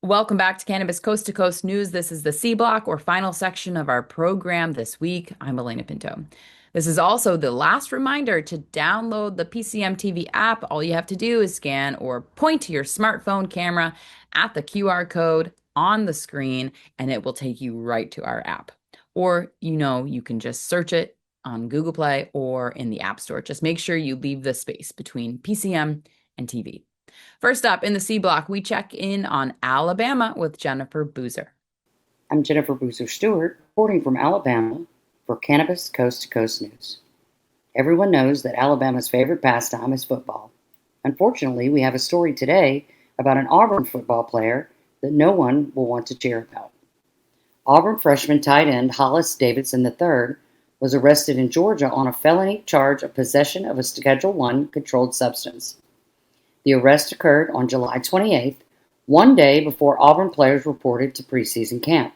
Welcome back to Cannabis Coast to Coast News. This is the C block or final section of our program this week. I'm Alaina Pinto. This is also the last reminder to download the PCM TV app. All you have to do is scan or point to your smartphone camera at the QR code on the screen, and it will take you right to our app. Or, you can just search it on Google Play or in the App Store. Just make sure you leave the space between PCM and TV. First up in the C block, we check in on Alabama with Jennifer Boozer. I'm Jennifer Boozer Stewart, reporting from Alabama for Cannabis Coast to Coast News. Everyone knows that Alabama's favorite pastime is football. Unfortunately, we have a story today about an Auburn football player that no one will want to cheer about. Auburn freshman tight end Hollis Davidson III was arrested in Georgia on a felony charge of possession of a Schedule I controlled substance. The arrest occurred on July 28th, one day before Auburn players reported to preseason camp.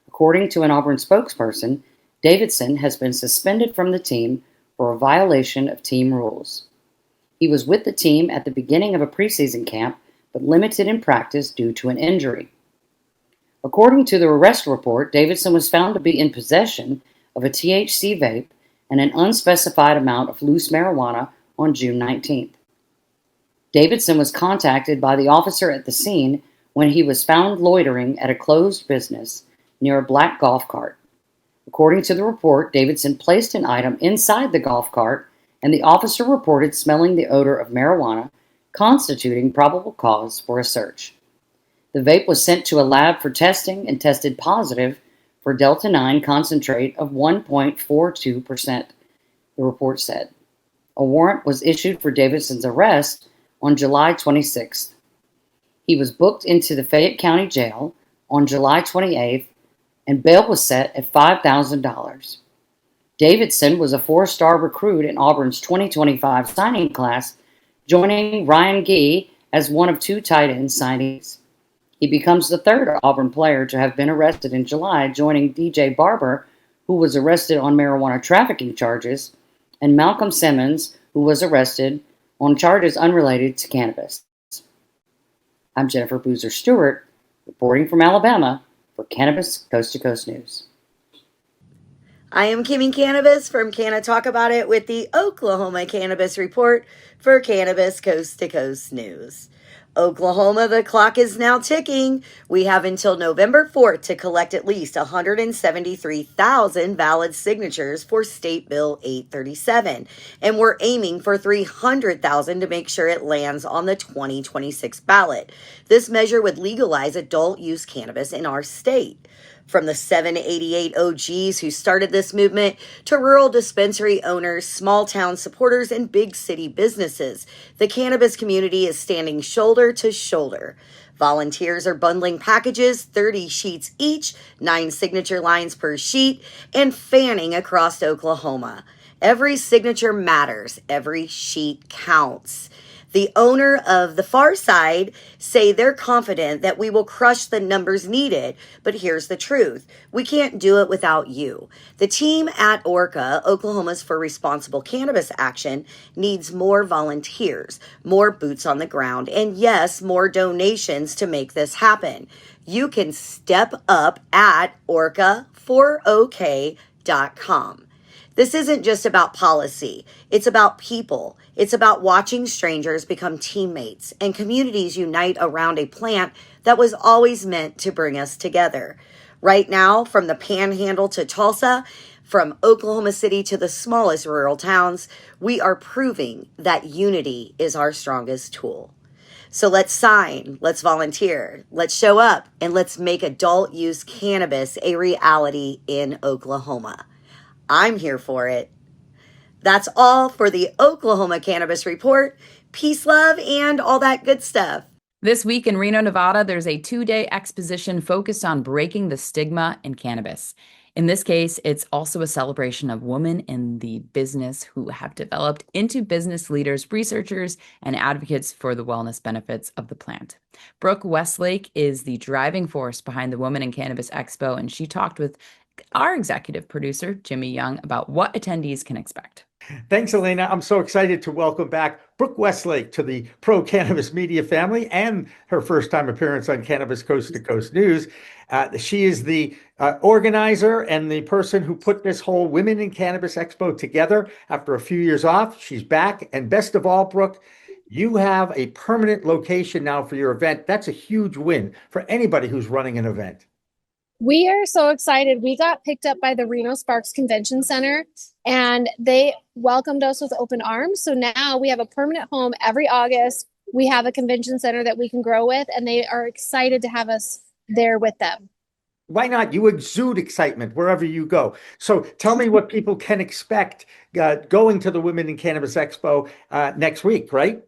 According to an Auburn spokesperson, Davidson has been suspended from the team for a violation of team rules. He was with the team at the beginning of a preseason camp, but limited in practice due to an injury. According to the arrest report, Davidson was found to be in possession of a THC vape and an unspecified amount of loose marijuana on June 19th. Davidson was contacted by the officer at the scene when he was found loitering at a closed business near a black golf cart. According to the report, Davidson placed an item inside the golf cart, and the officer reported smelling the odor of marijuana, constituting probable cause for a search. The vape was sent to a lab for testing and tested positive for Delta-9 concentrate of 1.42%, the report said. A warrant was issued for Davidson's arrest on July 26th. He was booked into the Fayette County Jail on July 28th, and bail was set at $5,000. Davidson was a four-star recruit in Auburn's 2025 signing class, joining Ryan Gee as one of two tight end signees. He becomes the third Auburn player to have been arrested in July, joining DJ Barber, who was arrested on marijuana trafficking charges, and Malcolm Simmons, who was arrested on charges unrelated to cannabis. I'm Jennifer Boozer Stewart, reporting from Alabama for Cannabis Coast to Coast News. I am Kimmie Cannabis from Canna Talk About It with the Oklahoma Cannabis Report for Cannabis Coast to Coast News. Oklahoma, the clock is now ticking. We have until November 4th to collect at least 173,000 valid signatures for State Bill 837, and we're aiming for 300,000 to make sure it lands on the 2026 ballot. This measure would legalize adult use cannabis in our state. From the 788 OGs who started this movement to rural dispensary owners, small town supporters, and big city businesses, the cannabis community is standing shoulder to shoulder. Volunteers are bundling packages, 30 sheets each, 9 signature lines per sheet, and fanning across Oklahoma. Every signature matters. Every sheet counts. The owner of the Far Side say they're confident that we will crush the numbers needed, but here's the truth. We can't do it without you. The team at ORCA, Oklahoma's for Responsible Cannabis Action, needs more volunteers, more boots on the ground, and yes, more donations to make this happen. You can step up at orca4ok.com. This isn't just about policy. It's about people. It's about watching strangers become teammates and communities unite around a plant that was always meant to bring us together. Right now, from the Panhandle to Tulsa, from Oklahoma City to the smallest rural towns, we are proving that unity is our strongest tool. So let's sign, let's volunteer, let's show up, and let's make adult use cannabis a reality in Oklahoma. I'm here for it. That's all for the Oklahoma Cannabis Report. Peace, love, and all that good stuff. This week in Reno, Nevada, there's a 2-day exposition focused on breaking the stigma in cannabis. In this case, it's also a celebration of women in the business who have developed into business leaders, researchers, and advocates for the wellness benefits of the plant. Brooke Westlake is the driving force behind the Women in Cannabis Expo, and she talked with our executive producer, Jimmy Young, about what attendees can expect. Thanks, Alaina. I'm so excited to welcome back Brooke Westlake to the pro cannabis media family and her first time appearance on Cannabis Coast to Coast News. She is the organizer and the person who put this whole Women in Cannabis Expo together after a few years off. She's back. And best of all, Brooke, you have a permanent location now for your event. That's a huge win for anybody who's running an event. We are so excited. We got picked up by the Reno Sparks Convention Center and they welcomed us with open arms. So now we have a permanent home every August. We have a convention center that we can grow with, and they are excited to have us there with them. Why not? You exude excitement wherever you go. So tell me what people can expect going to the Women in Cannabis Expo next week, right?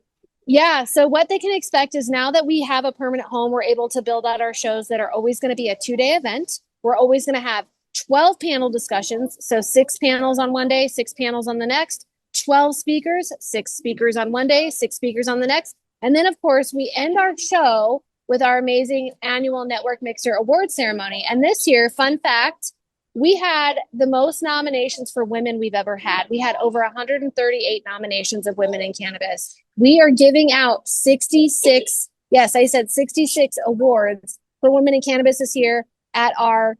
Yeah, so what they can expect is now that we have a permanent home, we're able to build out our shows that are always going to be a 2-day event. We're always going to have 12 panel discussions. So 6 panels on one day, 6 panels on the next, 12 speakers, 6 speakers on one day, 6 speakers on the next. And then, of course, we end our show with our amazing annual Network Mixer Award ceremony. And this year, fun fact, we had the most nominations for women we've ever had. We had over 138 nominations of women in cannabis. We are giving out 66, yes, I said 66 awards for women in cannabis this year at our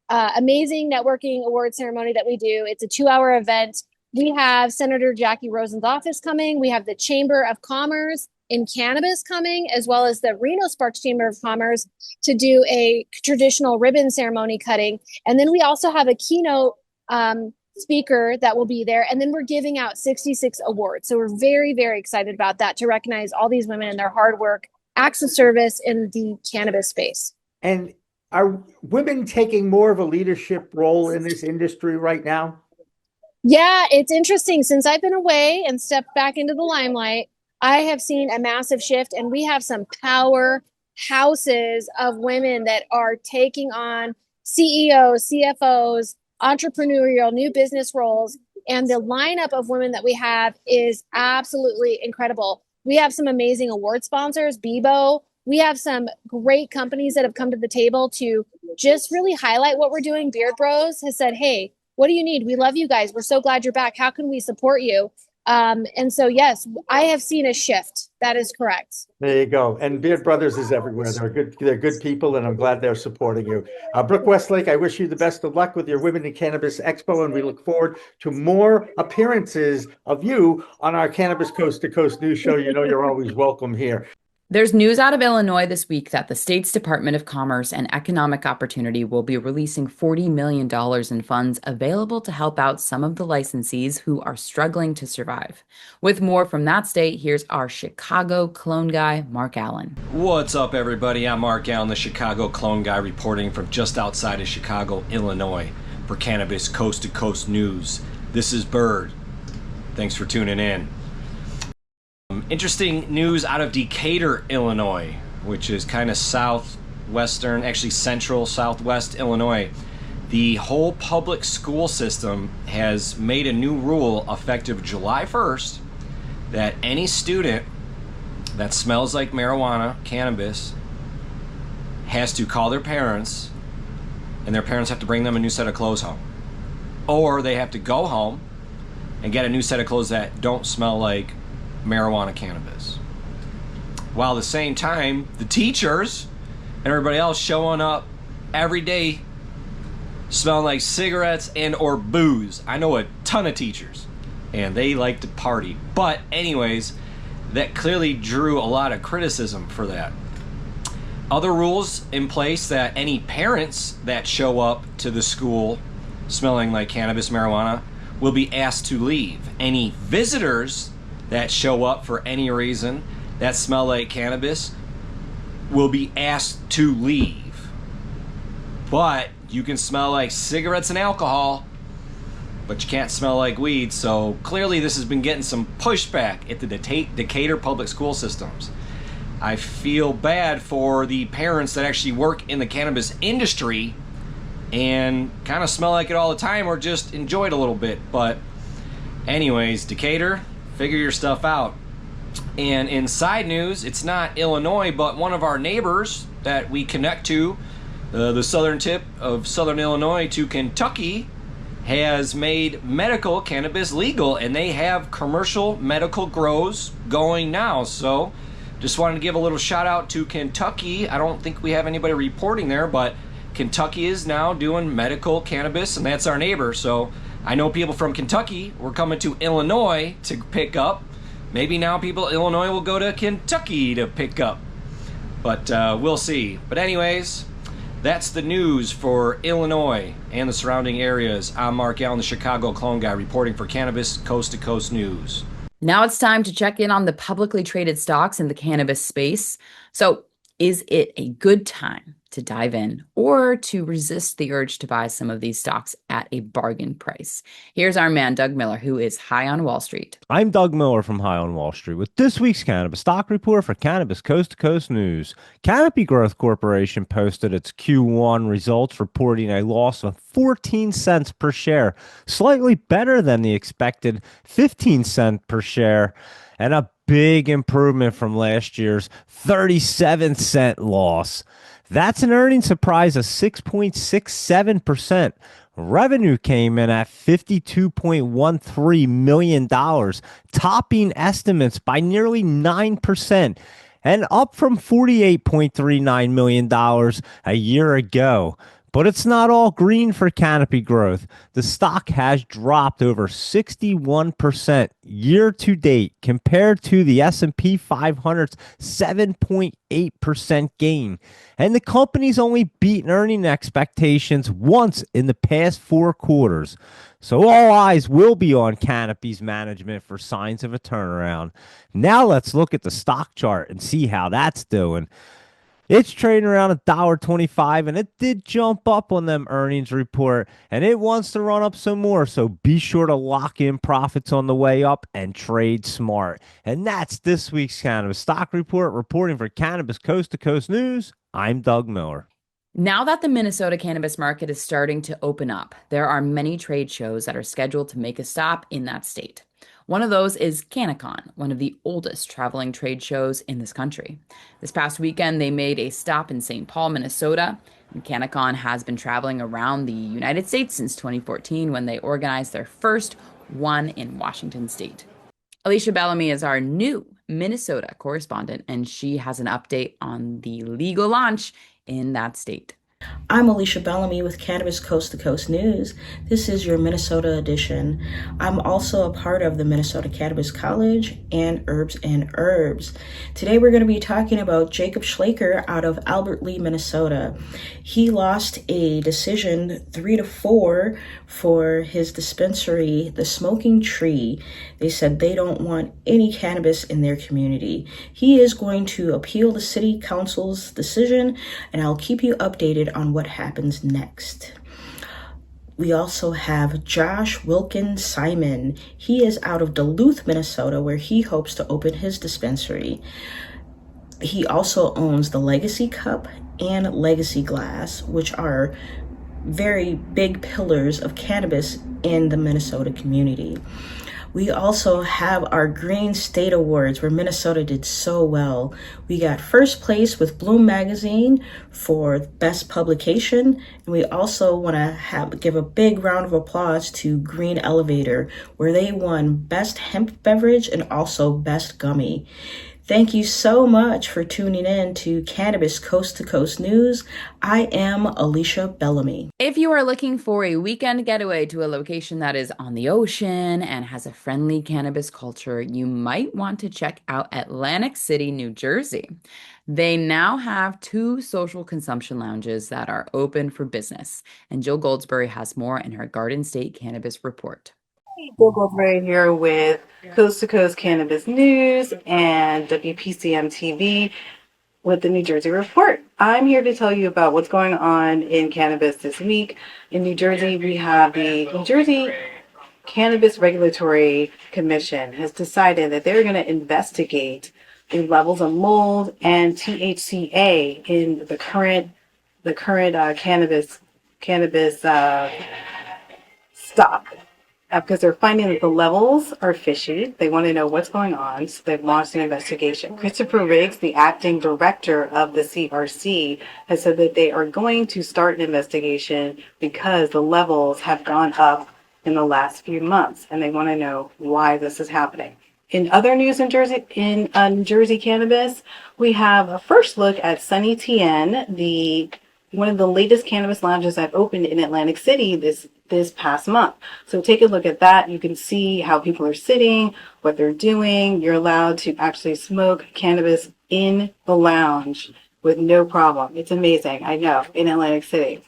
amazing networking award ceremony that we do. It's a 2-hour event. We have Senator Jackie Rosen's office coming. We have the Chamber of Commerce in cannabis coming, as well as the Reno Sparks Chamber of Commerce to do a traditional ribbon ceremony cutting. And then we also have a keynote speaker that will be there. And then we're giving out 66 awards. So we're very, very excited about that to recognize all these women and their hard work, acts of service in the cannabis space. And are women taking more of a leadership role in this industry right now? Yeah, it's interesting. Since I've been away and stepped back into the limelight, I have seen a massive shift, and we have some power houses of women that are taking on CEOs, CFOs, entrepreneurial new business roles. And the lineup of women that we have is absolutely incredible. We have some amazing award sponsors, Bebo. We have some great companies that have come to the table to just really highlight what we're doing. Beard Bros has said, hey, what do you need? We love you guys. We're so glad you're back. How can we support you? And so, yes, I have seen a shift. That is correct. There you go. And Beard Brothers is everywhere. They're good people, and I'm glad they're supporting you. Brooke Westlake, I wish you the best of luck with your Women in Cannabis Expo, and we look forward to more appearances of you on our Cannabis Coast to Coast news show. You know you're always welcome here. There's news out of Illinois this week that the state's Department of Commerce and Economic Opportunity will be releasing $40 million in funds available to help out some of the licensees who are struggling to survive. With more from that state, here's our Chicago clone guy, Mark Allen. What's up, everybody? I'm Mark Allen, the Chicago clone guy, reporting from just outside of Chicago, Illinois, for Cannabis Coast to Coast News. This is Bird. Thanks for tuning in. Interesting news out of Decatur, Illinois, which is kind of southwestern, actually central southwest Illinois. The whole public school system has made a new rule effective July 1st that any student that smells like marijuana, cannabis, has to call their parents, and their parents have to bring them a new set of clothes home. Or they have to go home and get a new set of clothes that don't smell like marijuana cannabis. While at the same time, the teachers and everybody else showing up every day smelling like cigarettes and or booze. I know a ton of teachers and they like to party. But anyways, that clearly drew a lot of criticism for that. Other rules in place that any parents that show up to the school smelling like cannabis, marijuana, will be asked to leave. Any visitors that show up for any reason that smell like cannabis will be asked to leave. But you can smell like cigarettes and alcohol, but you can't smell like weed. So clearly this has been getting some pushback at the Decatur public school systems. I feel bad for the parents that actually work in the cannabis industry and kind of smell like it all the time or just enjoy it a little bit. But anyways, Decatur, figure your stuff out. And in side news, it's not Illinois, but one of our neighbors that we connect to, the southern tip of southern Illinois to Kentucky, has made medical cannabis legal, and they have commercial medical grows going now. So just wanted to give a little shout out to Kentucky. I don't think we have anybody reporting there, but Kentucky is now doing medical cannabis, and that's our neighbor. So I know people from Kentucky were coming to Illinois to pick up. Maybe now people in Illinois will go to Kentucky to pick up. But we'll see. But anyways, that's the news for Illinois and the surrounding areas. I'm Mark Allen, the Chicago Clone Guy, reporting for Cannabis Coast to Coast News. Now it's time to check in on the publicly traded stocks in the cannabis space. So, is it a good time to dive in or to resist the urge to buy some of these stocks at a bargain price? Here's our man, Doug Miller, who is high on Wall Street. I'm Doug Miller from High on Wall Street with this week's Cannabis Stock Report for Cannabis Coast to Coast News. Canopy Growth Corporation posted its Q1 results, reporting a loss of 14 cents per share, slightly better than the expected 15 cents per share, and a big improvement from last year's 37-cent loss. That's an earnings surprise of 6.67%. Revenue came in at $52.13 million, topping estimates by nearly 9% and up from $48.39 million a year ago. But it's not all green for Canopy Growth. The stock has dropped over 61% year to date compared to the S&P 500's 7.8% gain. And the company's only beaten earning expectations once in the past 4 quarters. So all eyes will be on Canopy's management for signs of a turnaround. Now let's look at the stock chart and see how that's doing. It's trading around $1.25, and it did jump up on them earnings report, and it wants to run up some more, so be sure to lock in profits on the way up and trade smart. And that's this week's Cannabis Stock Report. Reporting for Cannabis Coast to Coast News, I'm Doug Miller. Now that the Minnesota cannabis market is starting to open up, there are many trade shows that are scheduled to make a stop in that state. One of those is Canna Con, one of the oldest traveling trade shows in this country. This past weekend, they made a stop in St. Paul, Minnesota. And Canna Con has been traveling around the United States since 2014 when they organized their first one in Washington state. Alysha Bellamy is our new Minnesota correspondent, and she has an update on the legal launch in that state. I'm Alysha Bellamy with Cannabis Coast to Coast News. This is your Minnesota edition. I'm also a part of the Minnesota Cannabis College and Herbs and Herbs. Today we're going to be talking about Jacob Schlaker out of Albert Lea, Minnesota. He lost a decision 3-4 for his dispensary, The Smoking Tree. They said they don't want any cannabis in their community. He is going to appeal the city council's decision, and I'll keep you updated on what happens next. We also have Josh Wilkin Simon. He is out of Duluth, Minnesota, where he hopes to open his dispensary. He also owns the Legacy Cup and Legacy Glass, which are very big pillars of cannabis in the Minnesota community. We also have our Green State Awards, where Minnesota did so well. We got first place with Bloom Magazine for best publication. And we also want to give a big round of applause to Green Elevator, where they won best hemp beverage and also best gummy. Thank you so much for tuning in to Cannabis Coast to Coast News. I am Alysha Bellamy. If you are looking for a weekend getaway to a location that is on the ocean and has a friendly cannabis culture, you might want to check out Atlantic City, New Jersey. They now have 2 social consumption lounges that are open for business. And Jill Goldsberry has more in her Garden State Cannabis Report. Bill Goldsberry here with Coast to Coast Cannabis News and WPCM TV with the New Jersey Report. I'm here to tell you about what's going on in cannabis this week. In New Jersey, we have the New Jersey Cannabis Regulatory Commission has decided that they're going to investigate the levels of mold and THCA in the current cannabis stock. Because they're finding that the levels are fishy. They want to know what's going on, so they've launched an investigation. Christopher Riggs, the acting director of the CRC, has said that they are going to start an investigation because the levels have gone up in the last few months, and they want to know why this is happening. In other news in Jersey cannabis, we have a first look at Sunny Tien, one of the latest cannabis lounges that opened in Atlantic City this past month. So take a look at that. You can see how people are sitting, what they're doing. You're allowed to actually smoke cannabis in the lounge with no problem. It's amazing, I know, in Atlantic City.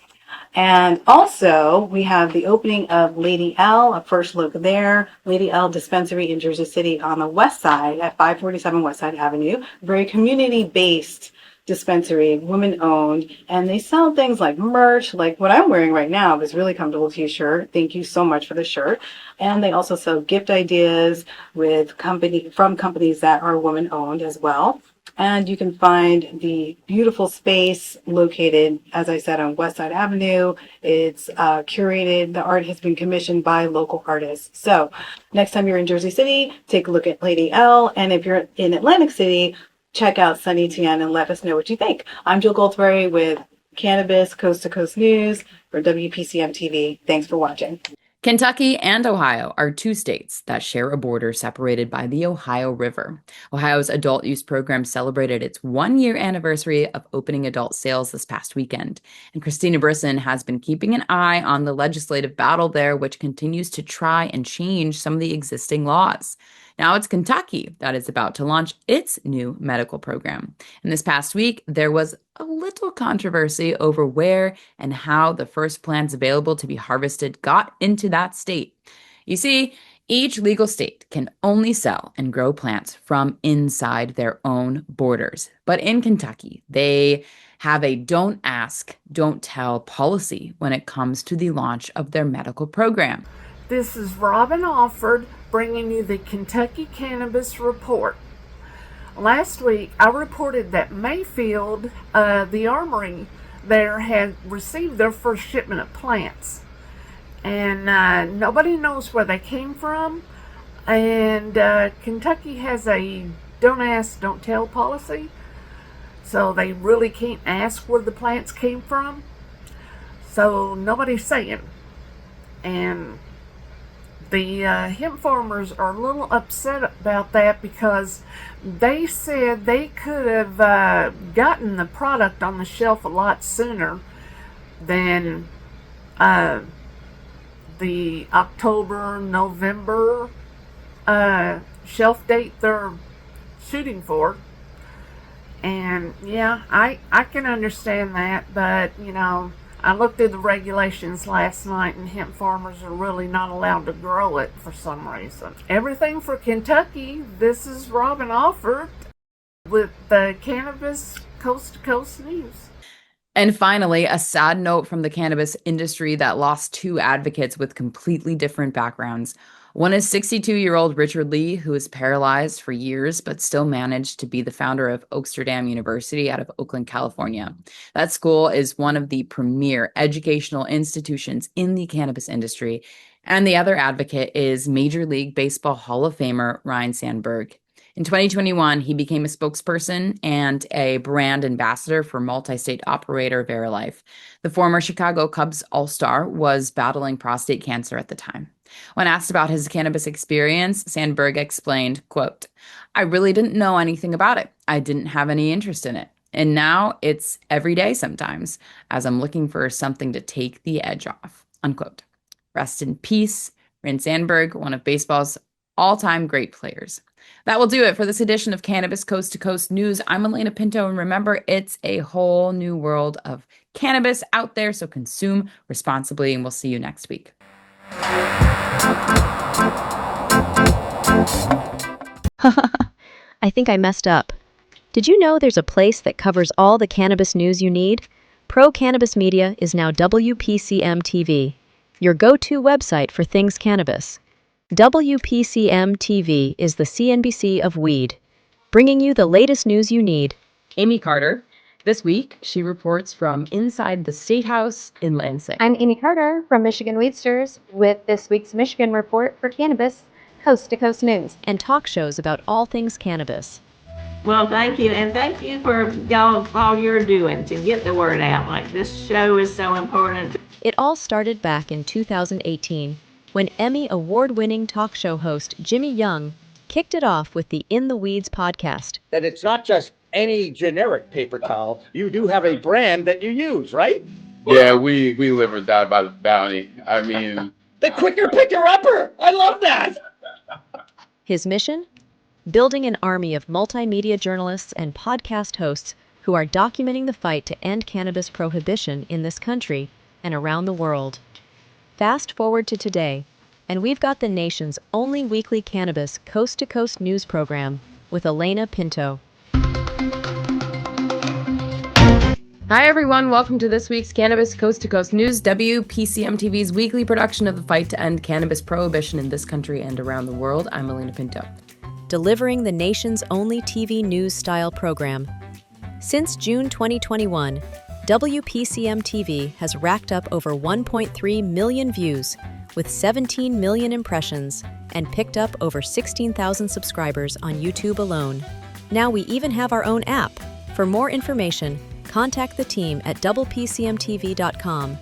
And also, we have the opening of Lady L, a first look there. Lady L dispensary in Jersey City on the west side at 547 West Side Avenue. Very community-based dispensary, woman-owned. And they sell things like merch, like what I'm wearing right now, this really comfortable t-shirt. Thank you so much for the shirt. And they also sell gift ideas from companies that are woman-owned as well. And you can find the beautiful space located, as I said, on West Side Avenue. It's curated. The art has been commissioned by local artists. So next time you're in Jersey City, take a look at Lady L. And if you're in Atlantic City, check out Sunny Tien and let us know what you think. I'm Jill Goldsberry with Cannabis Coast to Coast News for WPCM TV. Thanks for watching. Kentucky and Ohio are two states that share a border separated by the Ohio River. Ohio's adult use program celebrated its 1-year anniversary of opening adult sales this past weekend. And Christina Brisson has been keeping an eye on the legislative battle there, which continues to try and change some of the existing laws. Now it's Kentucky that is about to launch its new medical program. And this past week, there was a little controversy over where and how the first plants available to be harvested got into that state. You see, each legal state can only sell and grow plants from inside their own borders. But in Kentucky, they have a don't ask, don't tell policy when it comes to the launch of their medical program. This is Robin Alford bringing you the Kentucky Cannabis Report. Last week, I reported that Mayfield, the armory there, had received their first shipment of plants. And nobody knows where they came from. And Kentucky has a don't ask, don't tell policy. So they really can't ask where the plants came from. So nobody's saying. And the hemp farmers are a little upset about that because they said they could have gotten the product on the shelf a lot sooner than the October, November shelf date they're shooting for. And yeah, I can understand that, but you know, I looked through the regulations last night and hemp farmers are really not allowed to grow it for some reason. Everything for Kentucky, this is Robin Alford with the Cannabis Coast to Coast News. And finally, a sad note from the cannabis industry that lost two advocates with completely different backgrounds. One is 62-year-old Richard Lee, who is paralyzed for years, but still managed to be the founder of Oaksterdam University out of Oakland, California. That school is one of the premier educational institutions in the cannabis industry. And the other advocate is Major League Baseball Hall of Famer Ryne Sandberg. In 2021, he became a spokesperson and a brand ambassador for multi-state operator Verilife. The former Chicago Cubs All-Star was battling prostate cancer at the time. When asked about his cannabis experience, Sandberg explained, quote, "I really didn't know anything about it. I didn't have any interest in it. And now it's every day sometimes, as I'm looking for something to take the edge off," unquote. Rest in peace, Ryne Sandberg, one of baseball's all-time great players. That will do it for this edition of Cannabis Coast to Coast News. I'm Alaina Pinto, and remember, it's a whole new world of cannabis out there, so consume responsibly, and we'll see you next week. I think I messed up. Did you know there's a place that covers all the cannabis news you need? Pro Cannabis Media is now WPCM TV, your go-to website for things cannabis. WPCM TV is the CNBC of weed, bringing you the latest news you need. Amy Carter. This week, she reports from inside the State House in Lansing. I'm Amy Carter from Michigan Weedsters with this week's Michigan Report for Cannabis Coast to Coast News. And talk shows about all things cannabis. Well, thank you, and thank you for all you're doing to get the word out. Like, this show is so important. It all started back in 2018, when Emmy award-winning talk show host Jimmy Young kicked it off with the In the Weeds podcast. That it's not just any generic paper towel. You do have a brand that you use, right? Yeah, we live or die by the bounty. I mean, the quicker picker upper. I love that. His mission? Building an army of multimedia journalists and podcast hosts who are documenting the fight to end cannabis prohibition in this country and around the world. Fast forward to today, and we've got the nation's only weekly cannabis coast-to-coast news program with Alaina Pinto. Hi, everyone. Welcome to this week's Cannabis Coast to Coast News, WPCM TV's weekly production of the fight to end cannabis prohibition in this country and around the world. I'm Alaina Pinto. Delivering the nation's only TV news-style program. Since June 2021, WPCM TV has racked up over 1.3 million views with 17 million impressions and picked up over 16,000 subscribers on YouTube alone. Now we even have our own app. For more information, contact the team at WPCMTV.com